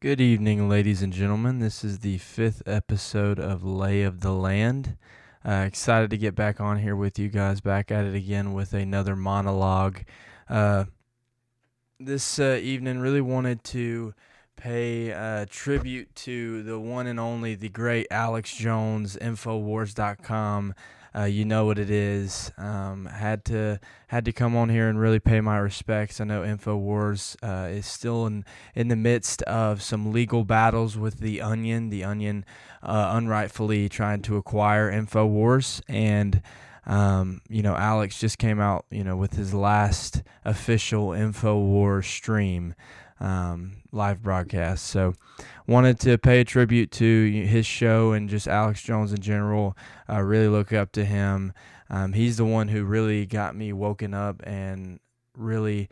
Good evening, ladies and gentlemen. This is the fifth episode of Lay of the Land. Excited to get back on here with you guys, back at it again with another monologue. Uh, this evening, really wanted to pay tribute to the one and only, the great Alex Jones, Infowars.com. You know what it is. Had to come on here and really pay my respects. I know Infowars is still in the midst of some legal battles with the Onion. The Onion unrightfully trying to acquire Infowars, and Alex just came out, with his last official Infowars stream, live broadcast. So wanted to pay a tribute to his show and just Alex Jones in general. Really look up to him. He's the one who really got me woken up and really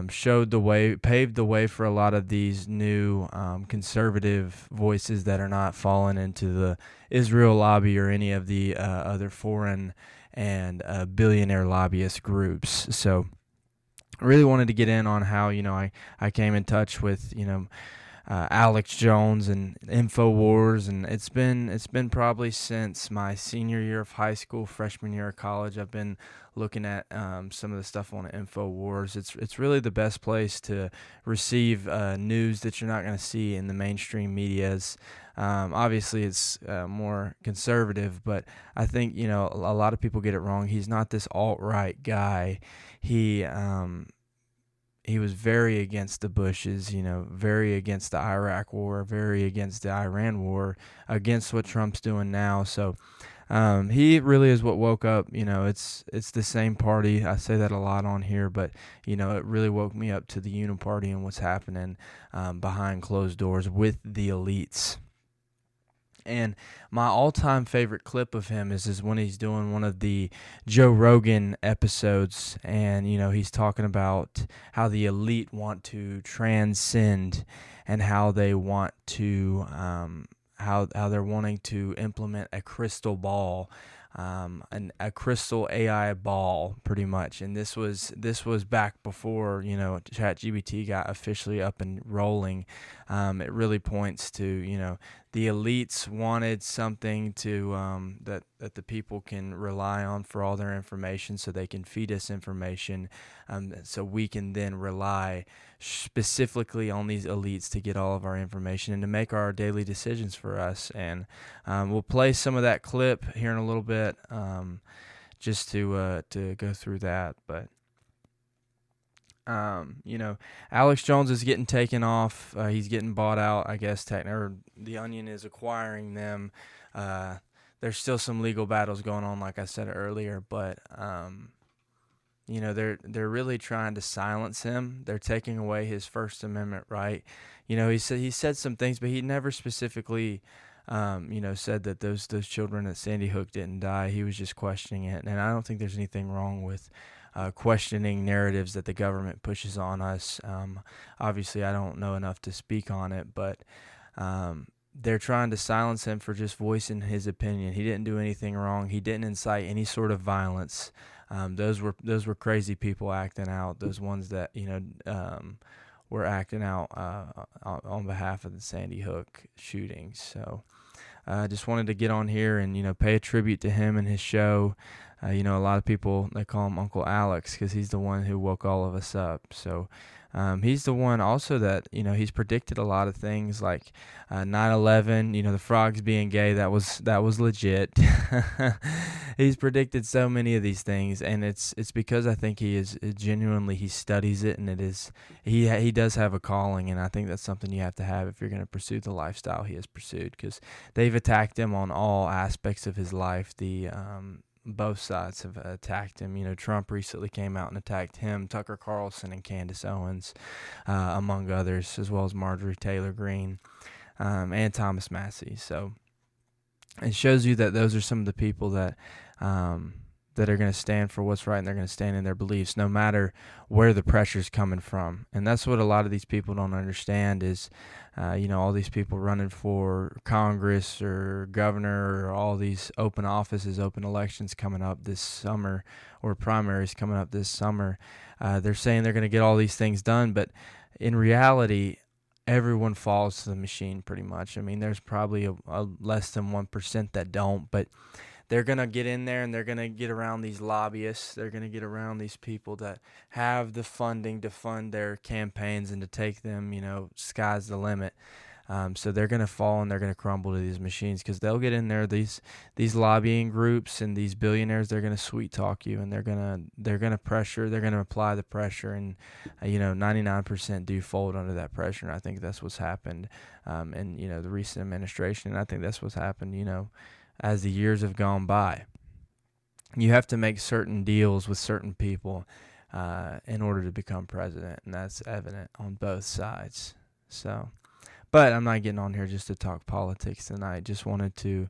showed the way, paved the way for a lot of these new conservative voices that are not falling into the Israel lobby or any of the other foreign and billionaire lobbyist groups. So I really wanted to get in on how, I came in touch with, Alex Jones and Infowars, and it's been probably since my senior year of high school, freshman year of college. I've been looking at some of the stuff on Infowars. It's really the best place to receive news that you're not going to see in the mainstream medias. Obviously, it's more conservative, but I think a lot of people get it wrong. He's not this alt-right guy. He was very against the Bushes, very against the Iraq war, very against the Iran war, against what Trump's doing now. So he really is what woke up. It's the same party. I say that a lot on here, but it really woke me up to the Uniparty and what's happening behind closed doors with the elites. And my all-time favorite clip of him is when he's doing one of the Joe Rogan episodes, and he's talking about how the elite want to transcend, and how they want to how they're wanting to implement a crystal ball, a crystal AI ball, pretty much. And this was back before ChatGPT got officially up and rolling. It really points to the elites wanted something to that the people can rely on for all their information, so they can feed us information, so we can then rely specifically on these elites to get all of our information and to make our daily decisions for us. And we'll play some of that clip here in a little bit, just to go through that. But Alex Jones is getting taken off. He's getting bought out, I guess. Or the Onion is acquiring them. There's still some legal battles going on, like I said earlier, but they're really trying to silence him. They're taking away his First Amendment right. He said some things, but he never specifically said that those children at Sandy Hook didn't die. He was just questioning it, and I don't think there's anything wrong with questioning narratives that the government pushes on us. Obviously, I don't know enough to speak on it, but they're trying to silence him for just voicing his opinion. He didn't do anything wrong. He didn't incite any sort of violence. Those were crazy people acting out. Those ones that were acting out on behalf of the Sandy Hook shootings. So I just wanted to get on here and pay a tribute to him and his show. A lot of people, they call him Uncle Alex because he's the one who woke all of us up. So he's the one also that, he's predicted a lot of things like 9/11, the frogs being gay. That was legit. He's predicted so many of these things, and it's because I think he studies it, and he does have a calling, and I think that's something you have to have if you're going to pursue the lifestyle he has pursued, because they've attacked him on all aspects of his life. Both sides have attacked him. Trump recently came out and attacked him, Tucker Carlson and Candace Owens, among others, as well as Marjorie Taylor Greene, and Thomas Massie. So it shows you that those are some of the people that are going to stand for what's right, and they're going to stand in their beliefs no matter where the pressure's coming from. And that's what a lot of these people don't understand is, all these people running for Congress or governor or all these open offices, open elections coming up this summer, or primaries coming up this summer. They're saying they're going to get all these things done, but in reality, everyone falls to the machine pretty much. I mean, there's probably a less than 1% that don't, but they're going to get in there and they're going to get around these lobbyists. They're going to get around these people that have the funding to fund their campaigns and to take them, sky's the limit. So they're going to fall and they're going to crumble to these machines because they'll get in there. These lobbying groups and these billionaires, they're going to sweet talk you, and they're going to pressure. They're going to apply the pressure, and 99% do fold under that pressure. And I think that's what's happened in the recent administration. And I think that's what's happened as the years have gone by. You have to make certain deals with certain people in order to become president, and that's evident on both sides. So. But I'm not getting on here just to talk politics tonight. Just wanted to,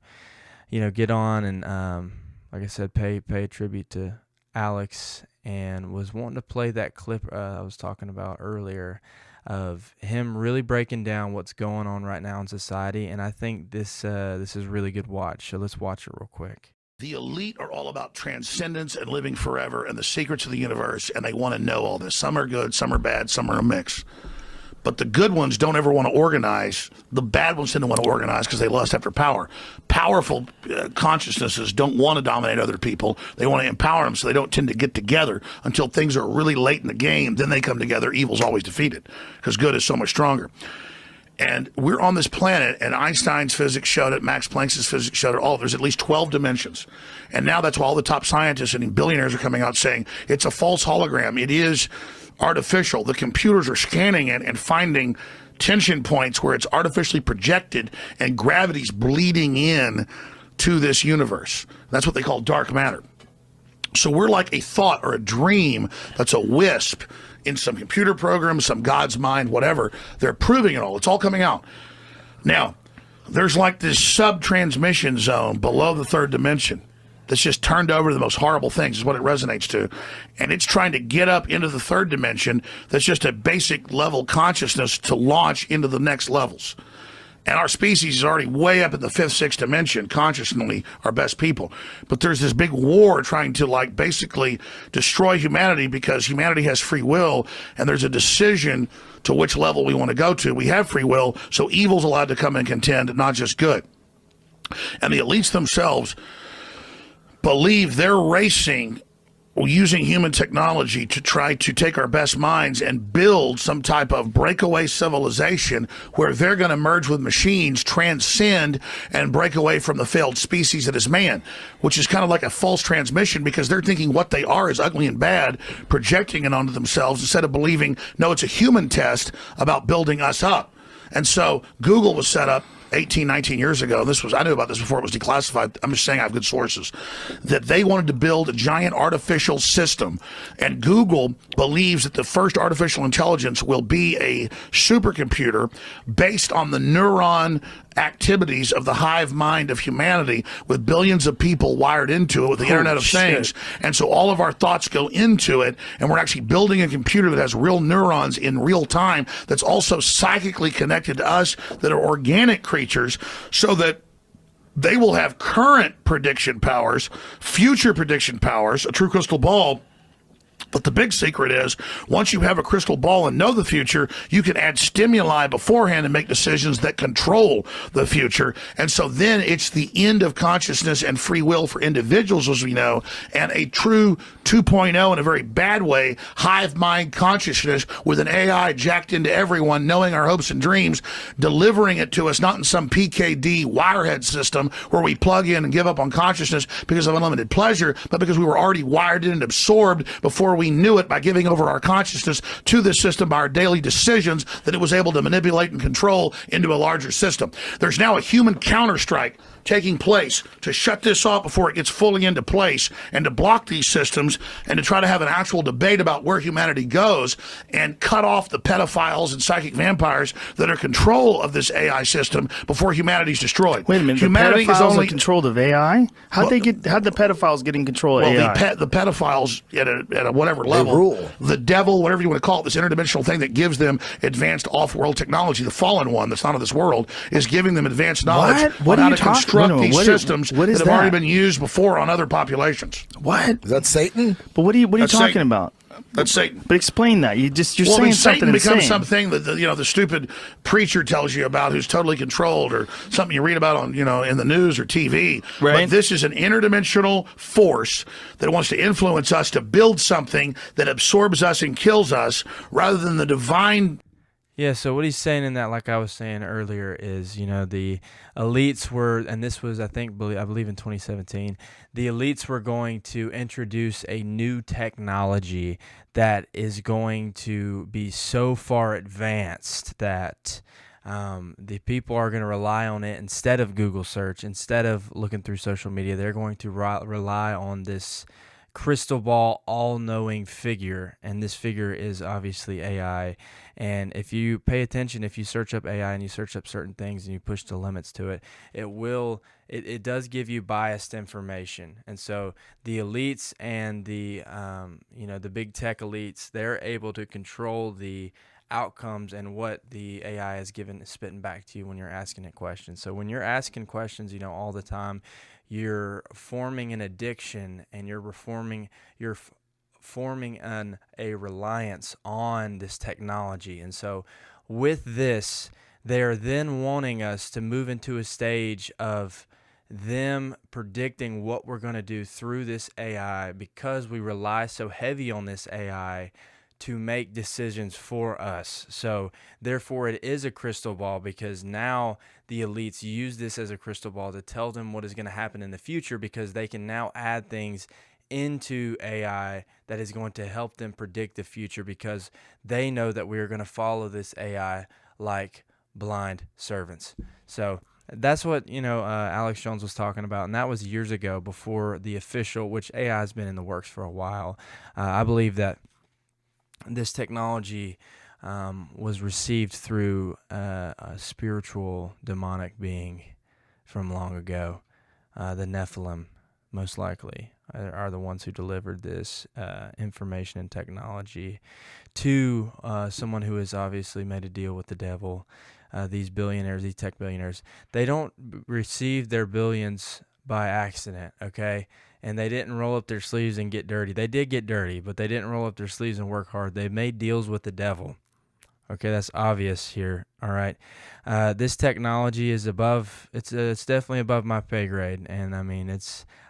get on and, like I said, pay a tribute to Alex, and was wanting to play that clip I was talking about earlier of him really breaking down what's going on right now in society. And I think this is a really good watch. So let's watch it real quick. The elite are all about transcendence and living forever and the secrets of the universe, and they want to know all this. Some are good, some are bad, some are a mix. But the good ones don't ever want to organize. The bad ones tend to want to organize because they lust after power. Powerful consciousnesses don't want to dominate other people. They want to empower them, so they don't tend to get together until things are really late in the game. Then they come together. Evil's always defeated because good is so much stronger. And we're on this planet, and Einstein's physics showed it, Max Planck's physics showed it, there's at least 12 dimensions. And now that's why all the top scientists and billionaires are coming out saying it's a false hologram. It is artificial. The computers are scanning it and finding tension points where it's artificially projected and gravity's bleeding in to this universe. That's what they call dark matter. So we're like a thought or a dream that's a wisp in some computer program, some God's mind, whatever. They're proving it all. It's all coming out. Now, there's like this sub-transmission zone below the third dimension that's just turned over to the most horrible things is what it resonates to. And it's trying to get up into the third dimension that's just a basic level consciousness to launch into the next levels. And our species is already way up in the fifth, sixth dimension, consciously our best people. But there's this big war trying to basically destroy humanity because humanity has free will, and there's a decision to which level we want to go to. We have free will, so evil's allowed to come and contend, not just good. And the elites themselves believe they're racing using human technology to try to take our best minds and build some type of breakaway civilization where they're going to merge with machines, transcend, and break away from the failed species that is man, which is kind of like a false transmission because they're thinking what they are is ugly and bad, projecting it onto themselves instead of believing, no, it's a human test about building us up. And so Google was set up 18, 19 years ago, I knew about this before it was declassified, I'm just saying I have good sources, that they wanted to build a giant artificial system. And Google believes that the first artificial intelligence will be a supercomputer based on the neuron activities of the hive mind of humanity with billions of people wired into it with the Internet of Things. And so all of our thoughts go into it, and we're actually building a computer that has real neurons in real time that's also psychically connected to us, that are organic creatures, so that they will have current prediction powers, future prediction powers, a true crystal ball. But the big secret is, once you have a crystal ball and know the future, you can add stimuli beforehand and make decisions that control the future. And so then it's the end of consciousness and free will for individuals, as we know, and a true 2.0 in a very bad way, hive mind consciousness with an AI jacked into everyone, knowing our hopes and dreams, delivering it to us, not in some PKD wirehead system where we plug in and give up on consciousness because of unlimited pleasure, but because we were already wired in and absorbed before we knew it by giving over our consciousness to this system by our daily decisions that it was able to manipulate and control into a larger system. There's now a human counterstrike taking place to shut this off before it gets fully into place and to block these systems and to try to have an actual debate about where humanity goes and cut off the pedophiles and psychic vampires that are control of this AI system before humanity's destroyed. Wait a minute, humanity the pedophiles is only in control of AI? How'd the pedophiles get in control of AI? The pedophiles at a whatever level, they rule. The devil, whatever you want to call it, this interdimensional thing that gives them advanced off-world technology, the fallen one that's not of this world, is giving them advanced knowledge on how to construct these systems that have already been used before on other populations. What? Is that Satan? But what are you talking about? That's Satan. But explain that. You're Well, saying then something Satan becomes insane. something that the stupid preacher tells you about, who's totally controlled, or something you read about on in the news or TV. Right. But this is an interdimensional force that wants to influence us to build something that absorbs us and kills us, rather than the divine. Yeah, so what he's saying in that, like I was saying earlier, is, the elites were, and this was, I believe in 2017, the elites were going to introduce a new technology that is going to be so far advanced that the people are going to rely on it instead of Google search, instead of looking through social media. They're going to rely on this crystal ball, all-knowing figure, and this figure is obviously AI. And if you pay attention, if you search up AI and you search up certain things and you push the limits to it, it does give you biased information. And so the elites and the big tech elites, they're able to control the outcomes and what the AI is spitting back to you when you're asking it questions. So when you're asking questions, all the time, you're forming an addiction, and you're forming a reliance on this technology. And so with this, they're then wanting us to move into a stage of them predicting what we're going to do through this AI, because we rely so heavy on this AI to make decisions for us. So therefore it is a crystal ball, because now the elites use this as a crystal ball to tell them what is going to happen in the future, because they can now add things into AI that is going to help them predict the future, because they know that we are going to follow this AI like blind servants. So that's what Alex Jones was talking about, and that was years ago, before the official, which AI has been in the works for a while. I believe that this technology was received through a spiritual demonic being from long ago. The Nephilim, most likely, are the ones who delivered this information and technology to someone who has obviously made a deal with the devil. These billionaires, these tech billionaires, they don't receive their billions by accident, okay? And they didn't roll up their sleeves and get dirty. They did get dirty, but they didn't roll up their sleeves and work hard. They made deals with the devil. Okay, that's obvious here. All right, this technology is above. It's definitely above my pay grade, and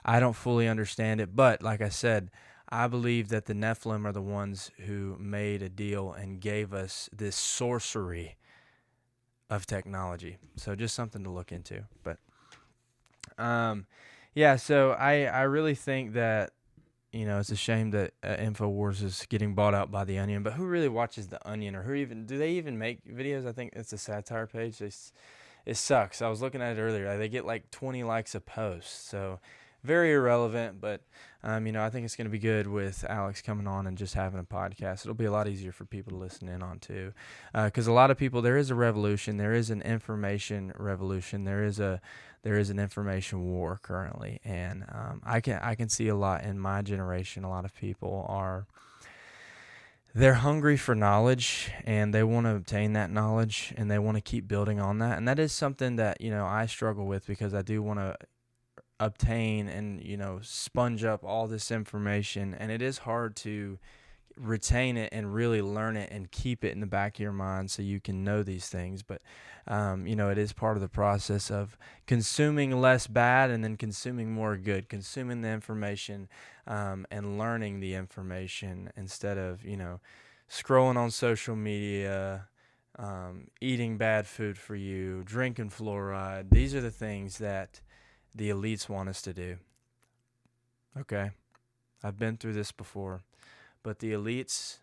I don't fully understand it. But like I said, I believe that the Nephilim are the ones who made a deal and gave us this sorcery of technology. So just something to look into. But yeah, so I really think that it's a shame that InfoWars is getting bought out by The Onion. But who really watches The Onion, or do they even make videos? I think it's a satire page. It sucks. I was looking at it earlier. They get like 20 likes a post, so very irrelevant. But I think it's going to be good with Alex coming on and just having a podcast. It'll be a lot easier for people to listen in on too, because a lot of people, there is a revolution. There is an information revolution. There is an information war currently, and I can see a lot in my generation. A lot of people they're hungry for knowledge, and they want to obtain that knowledge, and they want to keep building on that. And that is something that I struggle with, because I do want to obtain and sponge up all this information, and it is hard to retain it and really learn it and keep it in the back of your mind so you can know these things. But it is part of the process of consuming less bad and then consuming more good, consuming the information and learning the information instead of scrolling on social media, eating bad food for you, drinking fluoride. These are the things that the elites want us to do. Okay, I've been through this before. But the elites,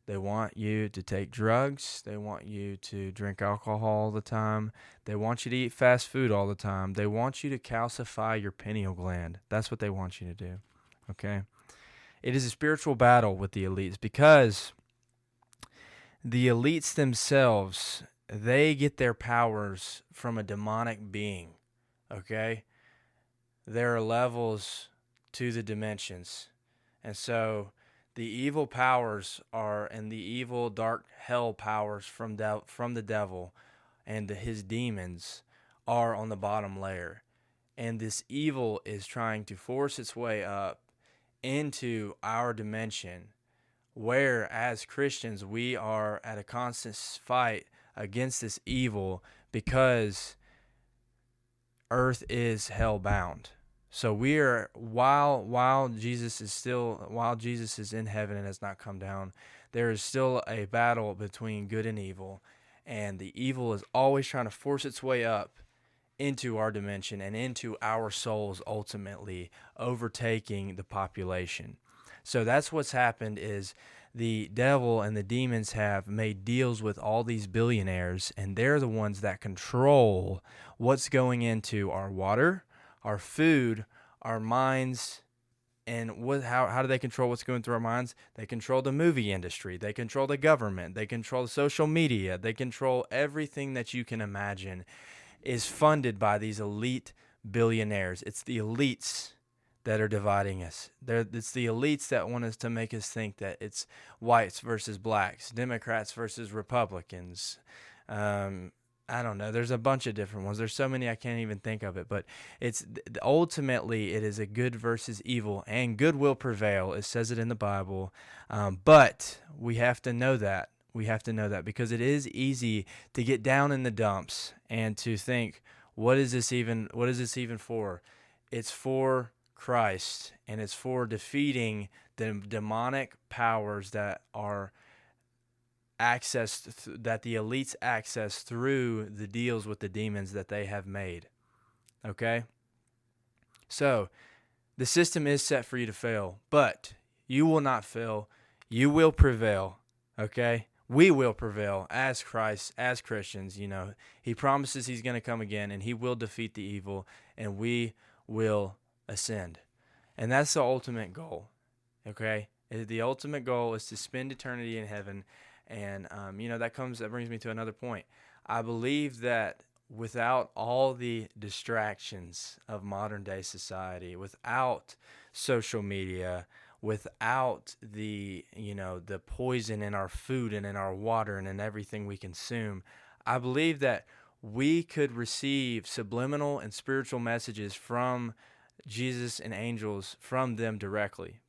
they want you to take drugs. They want you to drink alcohol all the time. They want you to eat fast food all the time. They want you to calcify your pineal gland. That's what they want you to do. Okay? It is a spiritual battle with the elites, because the elites themselves, they get their powers from a demonic being. Okay? There are levels to the dimensions. And so the evil powers and the evil dark hell powers from the devil and his demons are on the bottom layer. And this evil is trying to force its way up into our dimension where as Christians we are at a constant fight against this evil because earth is hell bound. So we are while Jesus is in heaven and has not come down, there is still a battle between good and evil, and the evil is always trying to force its way up into our dimension and into our souls, ultimately overtaking the population. So that's what's happened is the devil and the demons have made deals with all these billionaires, and they're the ones that control what's going into our water, our food, our minds. And how do they control what's going through our minds? They control the movie industry. They control the government. They control social media. They control everything that you can imagine is funded by these elite billionaires. It's the elites that are dividing us. It's the elites that want us to make us think that it's whites versus blacks, Democrats versus Republicans. I don't know. There's a bunch of different ones. There's so many I can't even think of it. But it's ultimately it is a good versus evil, and good will prevail. It says it in the Bible. But we have to know that. We have to know that because it is easy to get down in the dumps and to think, what is this even for? It's for Christ, and it's for defeating the demonic powers that are that the elites access through the deals with the demons that they have made. Okay? So, the system is set for you to fail, but you will not fail. You will prevail. Okay? We will prevail as Christ, as Christians. He promises he's going to come again, and he will defeat the evil, and we will ascend. And that's the ultimate goal. Okay? The ultimate goal is to spend eternity in heaven. And, that brings me to another point. I believe that without all the distractions of modern day society, without social media, without the poison in our food and in our water and in everything we consume, I believe that we could receive subliminal and spiritual messages from Jesus and angels from them directly.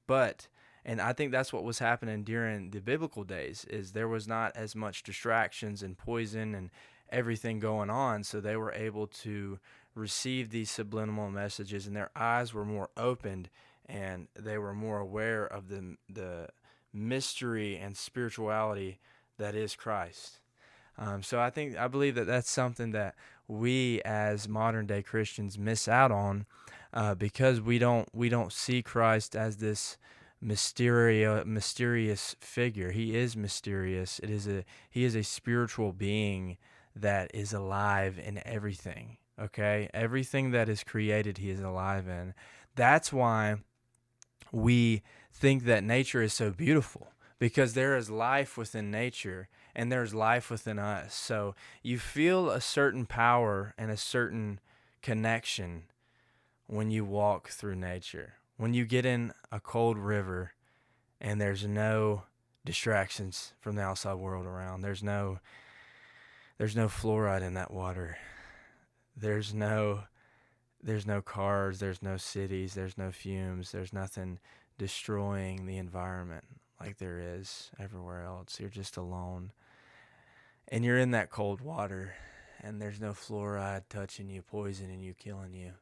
And I think that's what was happening during the biblical days, is there was not as much distractions and poison and everything going on, so they were able to receive these subliminal messages, and their eyes were more opened, and they were more aware of the mystery and spirituality that is Christ. So I believe that that's something that we as modern day Christians miss out on because we don't see Christ as this mysterious figure. He is mysterious. He is a spiritual being that is alive in everything. Okay? Everything that is created, he is alive in. That's why we think that nature is so beautiful, because there is life within nature and there's life within us. So you feel a certain power and a certain connection when you walk through nature. When you get in a cold river and there's no distractions from the outside world around, there's no fluoride in that water. There's no cars, there's no cities, there's no fumes, there's nothing destroying the environment like there is everywhere else. You're just alone. And you're in that cold water, and there's no fluoride touching you, poisoning you, killing you.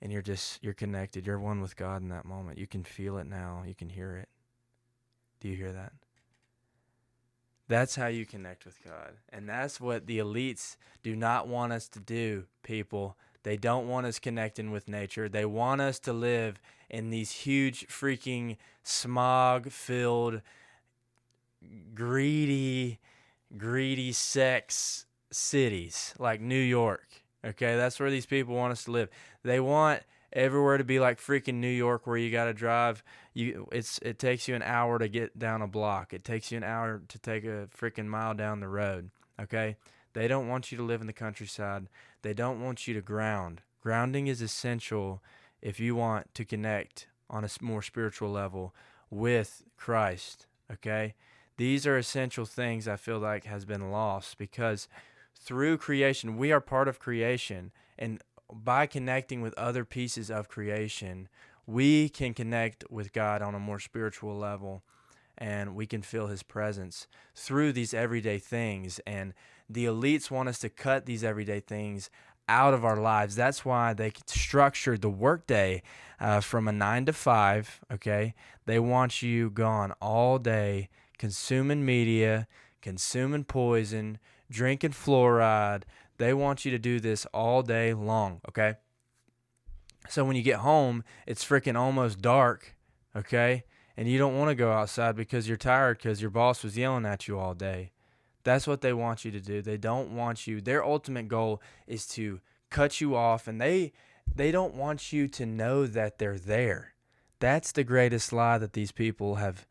And you're connected. You're one with God in that moment. You can feel it now. You can hear it. Do you hear that? That's how you connect with God. And that's what the elites do not want us to do, people. They don't want us connecting with nature. They want us to live in these huge freaking smog-filled, greedy sex cities like New York. Okay, that's where these people want us to live. They want everywhere to be like freaking New York, where you got to drive. It takes you an hour to get down a block. It takes you an hour to take a freaking mile down the road. Okay, they don't want you to live in the countryside. They don't want you to ground. Grounding is essential if you want to connect on a more spiritual level with Christ. Okay, these are essential things I feel like has been lost, because through creation, we are part of creation, and by connecting with other pieces of creation, we can connect with God on a more spiritual level. and we can feel his presence through these everyday things. And the elites want us to cut these everyday things out of our lives. That's why they structured the workday from a 9 to 5, okay? They want you gone all day, consuming media, consuming poison, drinking fluoride. They want you to do this all day long, okay? So when you get home, it's freaking almost dark, okay? And you don't want to go outside because you're tired because your boss was yelling at you all day. That's what they want you to do. They don't want you. Their ultimate goal is to cut you off, and they don't want you to know that they're there. That's the greatest lie that these people have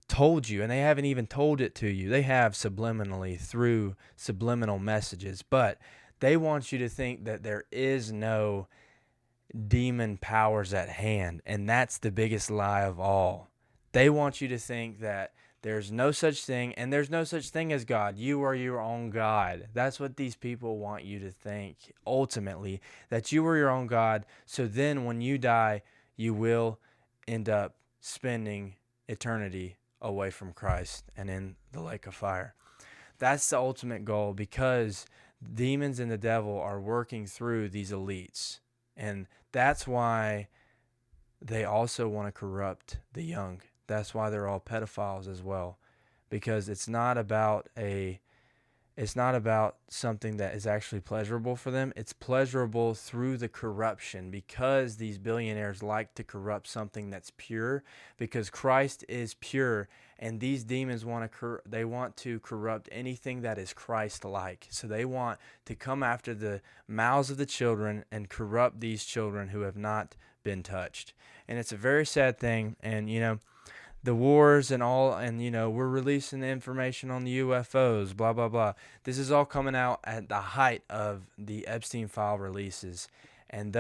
told you, and they haven't even told it to you. They have subliminally through subliminal messages, but they want you to think that there is no demon powers at hand, and that's the biggest lie of all. They want you to think that there's no such thing, and there's no such thing as God. You are your own God. That's what these people want you to think, ultimately, that you are your own God. So then when you die, you will end up spending eternity away from Christ and in the lake of fire. That's the ultimate goal, because demons and the devil are working through these elites. And that's why they also want to corrupt the young. That's why they're all pedophiles as well, because it's not about something that is actually pleasurable for them. It's pleasurable through the corruption, because these billionaires like to corrupt something that's pure, because Christ is pure, and these demons want to corrupt anything that is Christ-like. So they want to come after the mouths of the children and corrupt these children who have not been touched. And it's a very sad thing. And the wars and all, and we're releasing the information on the UFOs, blah blah blah. This is all coming out at the height of the Epstein file releases, and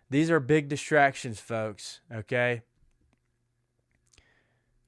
these are big distractions, folks. Okay,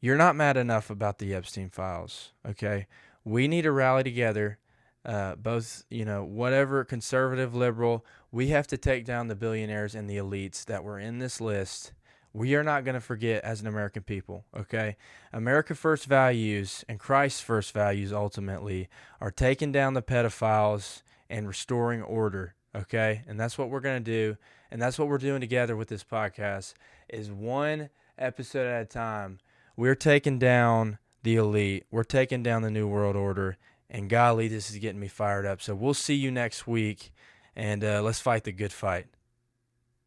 you're not mad enough about the Epstein files. Okay, we need to rally together, both whatever, conservative, liberal. We have to take down the billionaires and the elites that were in this list. We are not going to forget as an American people, okay? America first values and Christ's first values ultimately are taking down the pedophiles and restoring order, okay? And that's what we're going to do, and that's what we're doing together with this podcast, is one episode at a time. We're taking down the elite. We're taking down the New World Order, and golly, this is getting me fired up. So we'll see you next week, and let's fight the good fight.